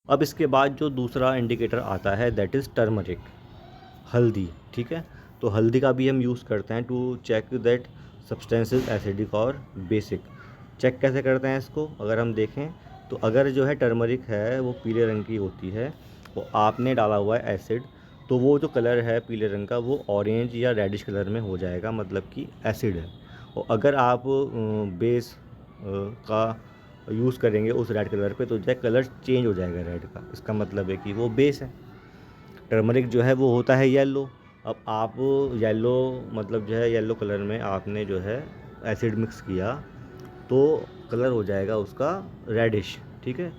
अब इसके बाद जो दूसरा इंडिकेटर आता है दैट इज़ टर्मरिक, हल्दी। ठीक है, तो हल्दी का भी हम यूज़ करते हैं to check that substance is acidic और बेसिक। चेक कैसे करते हैं इसको, अगर हम देखें तो अगर जो है टर्मरिक है वो पीले रंग की होती है, वो आपने डाला हुआ है एसिड, तो वो जो कलर है पीले रंग का वो ऑरेंज या रेडिश कलर में हो जाएगा, मतलब कि एसिड है। और अगर आप बेस का यूज़ करेंगे उस रेड कलर पे तो जो है कलर चेंज हो जाएगा रेड का, इसका मतलब है कि वो बेस है। टर्मरिक जो है वो होता है येलो। अब आप येलो मतलब जो है येलो कलर में आपने जो है एसिड मिक्स किया तो कलर हो जाएगा उसका रेडिश। ठीक है,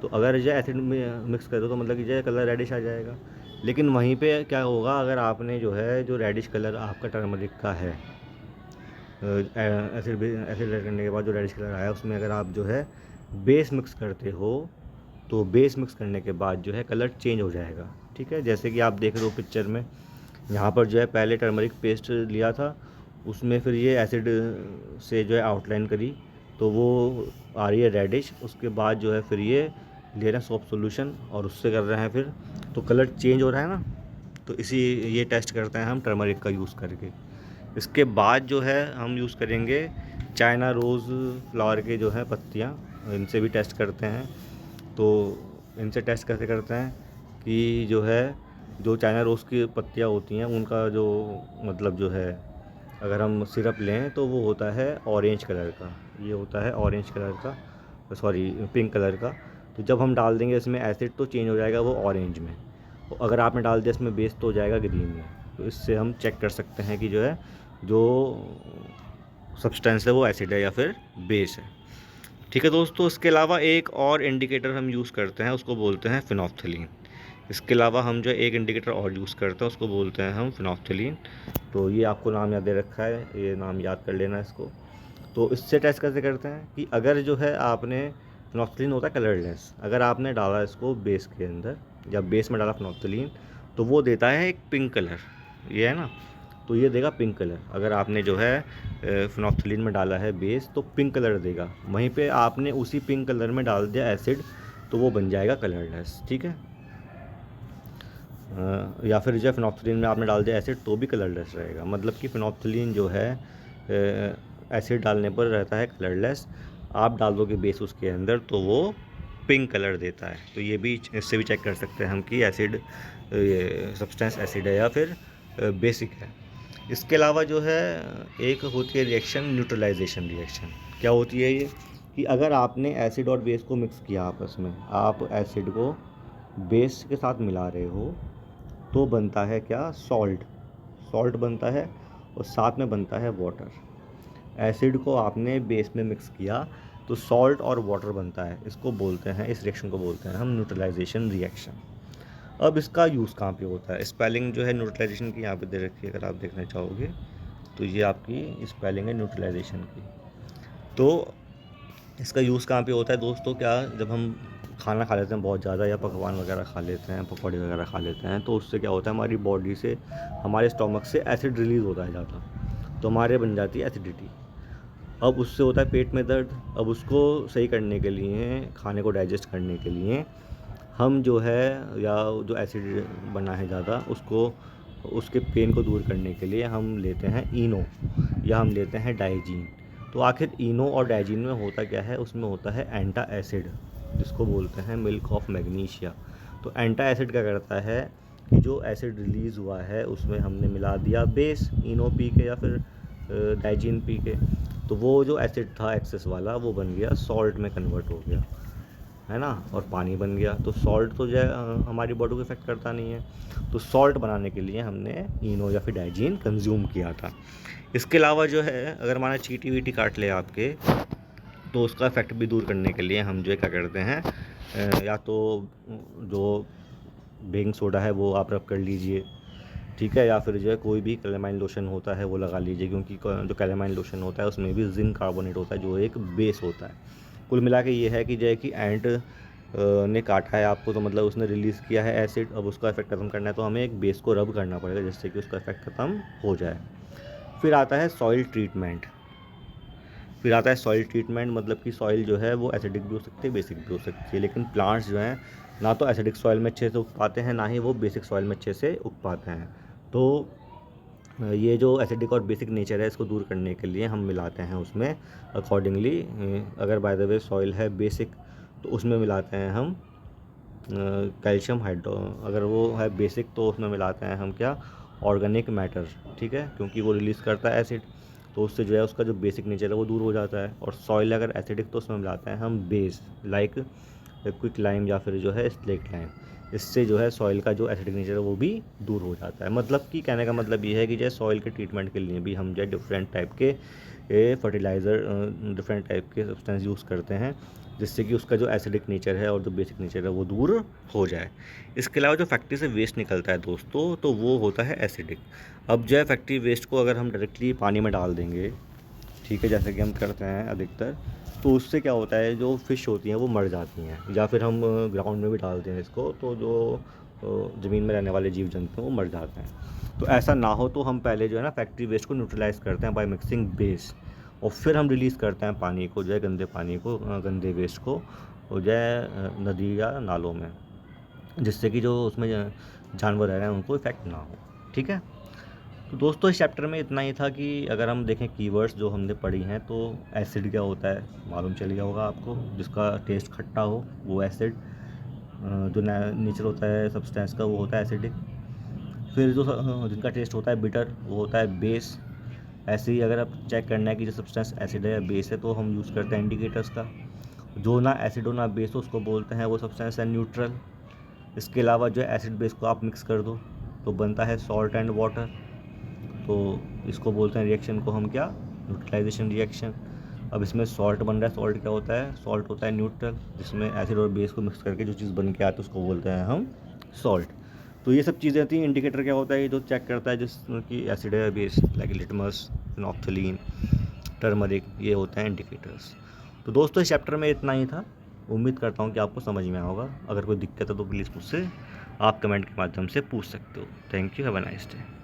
तो अगर जो एसिड में मिक्स कर दो तो मतलब कि जो है कलर रेडिश आ जाएगा। लेकिन वहीं पे क्या होगा, अगर आपने जो है जो रेडिश कलर आपका टर्मरिक का है, एसिड एसिड ऐड करने के बाद जो रेडिश कलर आया उसमें अगर आप जो है बेस मिक्स करते हो तो बेस मिक्स करने के बाद जो है कलर चेंज हो जाएगा। ठीक है, जैसे कि आप देख रहे हो पिक्चर में, यहाँ पर जो है पहले टर्मरिक पेस्ट लिया था, उसमें फिर ये एसिड से जो है आउटलाइन करी तो वो आ रही है रेडिश। उसके बाद जो है फिर ये ले रहे हैं सोप सॉल्यूशन और उससे कर रहे हैं फिर, तो कलर चेंज हो रहा है ना। तो इसी ये टेस्ट करते हैं हम टर्मरिक का यूज़ करके। इसके बाद जो है हम यूज़ करेंगे चाइना रोज़ फ्लावर के जो है पत्तियाँ, इनसे भी टेस्ट करते हैं। तो इनसे टेस्ट कैसे करते हैं कि जो है जो चाइना रोज़ की पत्तियाँ होती हैं उनका जो मतलब जो है अगर हम सिरप लें तो वो होता है ऑरेंज कलर का, ये होता है ऑरेंज कलर का, सॉरी पिंक कलर का। तो जब हम डाल देंगे इसमें एसिड तो चेंज हो जाएगा वो ऑरेंज में, और अगर आपने डाल दिया इसमें बेस तो हो जाएगा ग्रीन में। तो इससे हम चेक कर सकते हैं कि जो है जो सब्सटेंस है वो एसिड है या फिर बेस है। ठीक है दोस्तों, इसके अलावा एक और इंडिकेटर हम यूज़ करते हैं, उसको बोलते हैं फिनोप्थलीन। इसके अलावा हम जो एक इंडिकेटर और यूज़ करते हैं उसको बोलते हैं हम फिनोप्थलीन। तो ये आपको नाम याद दे रखा है, ये नाम याद कर लेना इसको। तो इससे टेस्ट कैसे करते हैं कि अगर जो है आपने फिनोप्थलीन होता है कलरलेस, अगर आपने डाला इसको बेस के अंदर या बेस में डाला फिनोप्थलीन तो वो देता है एक पिंक कलर, ये है ना, तो ये देगा पिंक कलर। अगर आपने जो है फिनोप्थलीन में डाला है बेस तो पिंक कलर देगा, वहीं पे आपने उसी पिंक कलर में डाल दिया एसिड तो वो बन जाएगा कलरलेस। ठीक है, या फिर जो फिनोप्थलीन में आपने डाल दिया एसिड तो भी कलरलेस रहेगा, मतलब कि फिनोप्थलीन जो है एसिड डालने पर रहता है कलरलेस, आप डाल दोगे बेस उसके अंदर तो वो पिंक कलर देता है। तो ये भी इससे भी चेक कर सकते हैं हम कि एसिड ये सब्सटेंस एसिड है या फिर बेसिक है। इसके अलावा जो है एक होती है रिएक्शन न्यूट्रलाइजेशन रिएक्शन। क्या होती है ये कि अगर आपने एसिड और बेस को मिक्स किया आपस में, आप एसिड को बेस के साथ मिला रहे हो तो बनता है क्या, सॉल्ट। सॉल्ट बनता है और साथ में बनता है वाटर। एसिड को आपने बेस में मिक्स किया तो सॉल्ट और वाटर बनता है, इसको बोलते हैं, इस रिएक्शन को बोलते हैं हम न्यूट्रलाइजेशन रिएक्शन। अब इसका यूज़ कहाँ पे होता है, स्पेलिंग जो है न्यूट्रलाइजेशन की यहाँ पे दे रखी है, अगर आप देखना चाहोगे तो ये आपकी स्पेलिंग है न्यूट्रलाइजेशन की। तो इसका यूज़ कहाँ पे होता है दोस्तों, क्या जब हम खाना खा लेते हैं बहुत ज़्यादा या पकवान वगैरह खा लेते हैं, पकौड़े वगैरह खा लेते हैं, तो उससे क्या होता है हमारी बॉडी से, हमारे स्टोमक से एसिड रिलीज़ होता है ज़्यादा, तो हमारे बन जाती है एसिडिटी। अब उससे होता है पेट में दर्द। अब उसको सही करने के लिए, खाने को डाइजेस्ट करने के लिए हम जो है या जो एसिड बना है ज़्यादा उसको, उसके पेन को दूर करने के लिए हम लेते हैं इनो या हम लेते हैं डाइजीन। तो आखिर इनो और डाइजीन में होता क्या है, उसमें होता है एंटा एसिड, जिसको बोलते हैं मिल्क ऑफ मैग्नीशिया। तो एंटा एसिड क्या करता है कि जो एसिड रिलीज़ हुआ है उसमें हमने मिला दिया बेस, इनो पी के या फिर डाइजीन पी के, तो वो जो एसिड था एक्सेस वाला वो बन गया सॉल्ट में कन्वर्ट हो गया, है ना, और पानी बन गया। तो सॉल्ट तो जो है हमारी बॉडी को इफेक्ट करता नहीं है, तो सॉल्ट बनाने के लिए हमने इनो या फिर डाइजीन कंज्यूम किया था। इसके अलावा जो है अगर हमारा चींटी वीटी काट ले आपके तो उसका इफेक्ट भी दूर करने के लिए हम जो है क्या करते हैं, या तो जो बेकिंग सोडा है वो आप रब कर लीजिए, ठीक है, या फिर जो है कोई भी कैलेमाइन लोशन होता है वो लगा लीजिए, क्योंकि जो कैलेमाइन लोशन होता है उसमें भी जिंक कार्बोनेट होता है जो एक बेस होता है। कुल मिला के ये है कि जो है कि एंट ने काटा है आपको तो मतलब उसने रिलीज़ किया है एसिड, अब उसका इफेक्ट ख़त्म करना है तो हमें एक बेस को रब करना पड़ेगा जिससे कि उसका इफेक्ट ख़त्म हो जाए। फिर आता है सॉइल ट्रीटमेंट। फिर आता है सॉइल ट्रीटमेंट, मतलब कि सॉइल जो है वो एसिडिक भी हो सकती है बेसिक भी हो सकती है, लेकिन प्लांट्स जो हैं ना तो एसिडिक सॉइल में अच्छे से उग पाते हैं, ना ही वो बेसिक सॉइल में अच्छे से उग पाते हैं। तो ये जो एसिडिक और बेसिक नेचर है इसको दूर करने के लिए हम मिलाते हैं उसमें अकॉर्डिंगली। अगर बाय द वे सॉइल है बेसिक तो उसमें मिलाते हैं हम कैल्शियम हाइड्रो। अगर वो है बेसिक तो उसमें मिलाते हैं हम क्या, ऑर्गेनिक मैटर, ठीक है, क्योंकि वो रिलीज़ करता है एसिड, तो उससे जो है उसका जो बेसिक नेचर है वो दूर हो जाता है। और सॉइल अगर एसिडिक तो उसमें मिलाते हैं हम बेस, लाइक क्विक लाइम या फिर जो है स्लेट लाइम। इससे जो है सॉइल का जो एसिडिक नेचर है वो भी दूर हो जाता है। मतलब कि कहने का मतलब ये है कि जैसे सॉइल के ट्रीटमेंट के लिए भी हम जो है डिफरेंट टाइप के फर्टिलाइज़र, डिफरेंट टाइप के सब्सटेंस यूज़ करते हैं, जिससे कि उसका जो एसिडिक नेचर है और जो बेसिक नेचर है वो दूर हो जाए। इसके अलावा जो फैक्ट्री से वेस्ट निकलता है दोस्तों, तो वो होता है एसिडिक। अब जो है फैक्ट्री वेस्ट को अगर हम डायरेक्टली पानी में डाल देंगे, ठीक है, जैसे कि हम करते हैं अधिकतर, तो उससे क्या होता है, जो फ़िश होती हैं वो मर जाती हैं, या फिर हम ग्राउंड में भी डालते हैं इसको, तो जो ज़मीन में रहने वाले जीव जंतु हैं वो मर जाते हैं। तो ऐसा ना हो तो हम पहले जो है ना फैक्ट्री वेस्ट को न्यूट्रलाइज़ करते हैं बाय मिक्सिंग बेस, और फिर हम रिलीज़ करते हैं पानी को, जो है गंदे पानी को, गंदे वेस्ट को, वो जो है नदी या नालों में, जिससे कि जो उसमें जानवर रह रहे हैं उनको इफ़ेक्ट ना हो, ठीक है। तो दोस्तों इस चैप्टर में इतना ही था कि अगर हम देखें कीवर्ड्स जो हमने पढ़ी हैं, तो एसिड क्या होता है मालूम चल गया होगा आपको, जिसका टेस्ट खट्टा हो वो एसिड। जो नेचर होता है सब्सटेंस का वो होता है एसिडिक। फिर जो जिनका टेस्ट होता है बिटर वो होता है बेस। ऐसे ही अगर आप चेक करना है कि जो सब्सटेंस एसिड है या बेस है, तो हम यूज़ करते हैं इंडिकेटर्स का। जो ना एसिड हो ना बेस हो उसको बोलते हैं वो सब्सटेंस है न्यूट्रल। इसके अलावा जो है एसिड बेस को आप मिक्स कर दो तो बनता है सॉल्ट एंड वाटर, तो इसको बोलते हैं रिएक्शन को हम क्या, न्यूट्रलाइजेशन रिएक्शन। अब इसमें सॉल्ट बन रहा है, सॉल्ट क्या होता है, सॉल्ट होता है न्यूट्रल, जिसमें एसिड और बेस को मिक्स करके जो चीज़ बन के आती है उसको बोलते हैं हम सॉल्ट। तो ये सब चीज़ें थी। इंडिकेटर क्या होता है, ये जो चेक करता है जिसमें कि एसिड है base, like litmus, phenolphthalein, turmeric, ये होते हैं इंडिकेटर्स। तो दोस्तों इस चैप्टर में इतना ही था। उम्मीद करता हूँ कि आपको समझ में आया होगा। अगर कोई दिक्कत है तो प्लीज़ मुझसे आप कमेंट के माध्यम से पूछ सकते हो। Thank you, have a nice day.